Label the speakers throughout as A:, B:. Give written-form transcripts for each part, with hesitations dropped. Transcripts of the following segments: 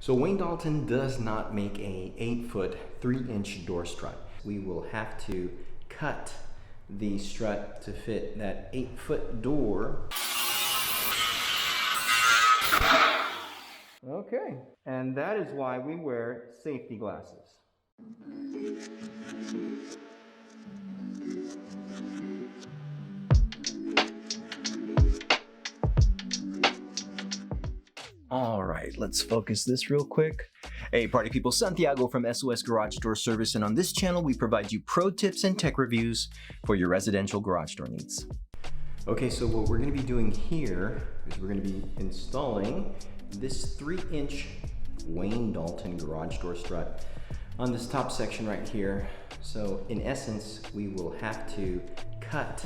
A: So Wayne Dalton does not make a 8-foot 3-inch door strut. We will have to cut the strut to fit that 8-foot door. Okay, and that is why we wear safety glasses. All right, let's focus this real quick. Hey party people, Santiago from SOS Garage Door Service, and on this channel we provide you pro tips and tech reviews for your residential garage door needs. Okay, so what we're gonna be doing here is we're gonna be installing this 3-inch Wayne Dalton garage door strut on this top section right here. So in essence, we will have to cut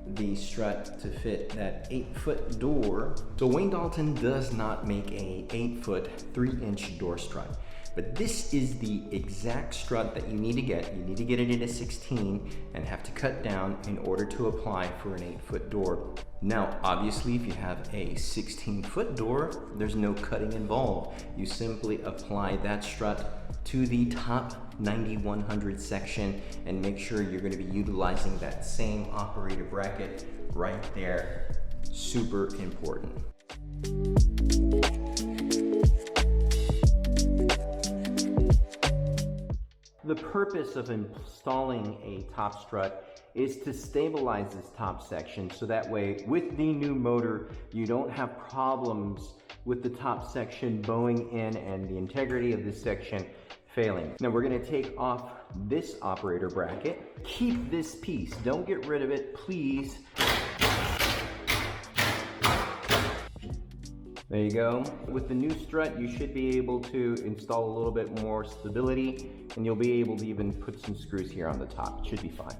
A: the strut to fit that 8-foot door. So Wayne Dalton does not make a 8-foot 3-inch door strut, but this is the exact strut that you need to get. You need to get it in a 16 and have to cut down in order to apply for an 8-foot door. Now, obviously, if you have a 16-foot door, there's no cutting involved. You simply apply that strut to the top 9100 section and make sure you're going to be utilizing that same operator bracket right there. Super important. The purpose of installing a top strut is to stabilize this top section, so that way with the new motor you don't have problems with the top section bowing in and the integrity of this section failing. Now we're going to take off this operator bracket. Keep this piece, don't get rid of it, please. There you go. With the new strut, you should be able to install a little bit more stability, and you'll be able to even put some screws here on the top. It should be fine.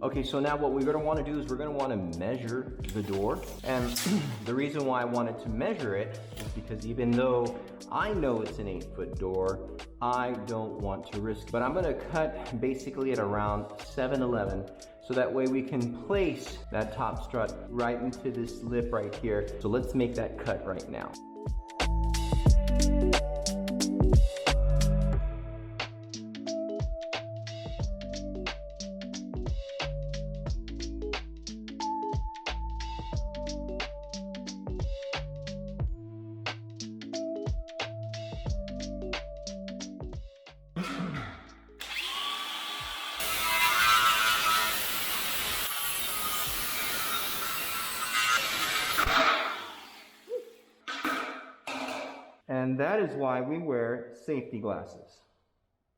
A: Okay, so now what we're going to want to do is we're going to want to measure the door. And the reason why I wanted to measure it is because even though I know it's an 8-foot door, I don't want to risk it. But I'm going to cut basically at around 7/11, so that way we can place that top strut right into this lip right here. So let's make that cut right now. And that is why we wear safety glasses.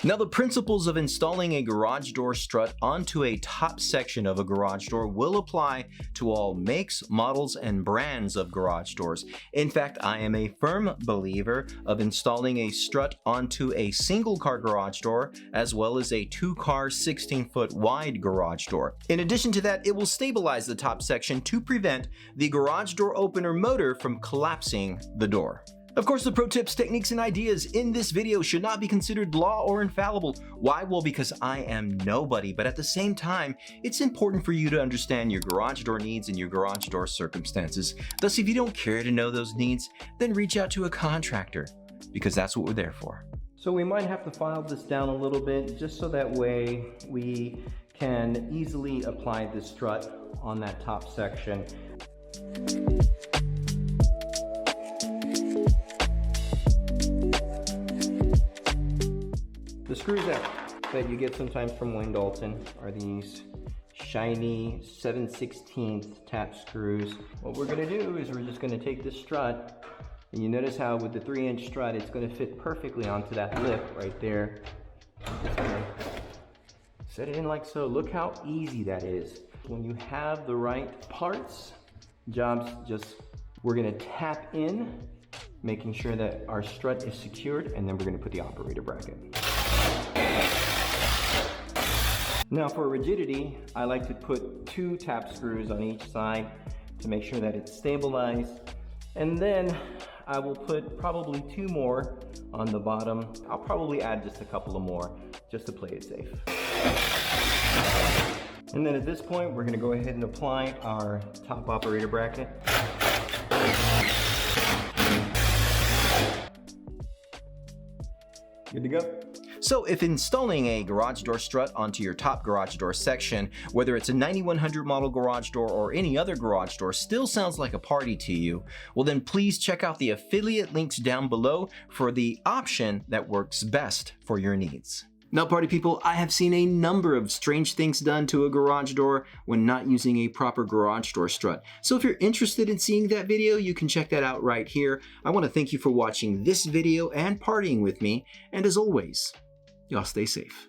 A: Now, the principles of installing a garage door strut onto a top section of a garage door will apply to all makes, models, and brands of garage doors. In fact, I am a firm believer of installing a strut onto a single-car garage door as well as a 2-car 16-foot wide garage door. In addition to that, it will stabilize the top section to prevent the garage door opener motor from collapsing the door. Of course, the pro tips, techniques, and ideas in this video should not be considered law or infallible. Why? Well, because I am nobody, but at the same time, it's important for you to understand your garage door needs and your garage door circumstances. Thus, if you don't care to know those needs, then reach out to a contractor, because that's what we're there for. So we might have to file this down a little bit, just so that way we can easily apply this strut on that top section. The screws that you get sometimes from Wayne Dalton are these shiny 7/16 tap screws. What we're going to do is we're just going to take this strut, and you notice how with the 3-inch strut it's going to fit perfectly onto that lip right there. Just gonna set it in like so. Look how easy that is. When you have the right parts, we're going to tap in, making sure that our strut is secured, and then we're going to put the operator bracket. Now for rigidity, I like to put 2 tap screws on each side to make sure that it's stabilized. And then I will put probably 2 more on the bottom. I'll probably add just a couple of more just to play it safe. And then at this point, we're gonna go ahead and apply our top operator bracket. Good to go. So if installing a garage door strut onto your top garage door section, whether it's a 9100 model garage door or any other garage door, still sounds like a party to you, well then please check out the affiliate links down below for the option that works best for your needs. Now, party people, I have seen a number of strange things done to a garage door when not using a proper garage door strut. So if you're interested in seeing that video, you can check that out right here. I want to thank you for watching this video and partying with me. And as always, y'all stay safe.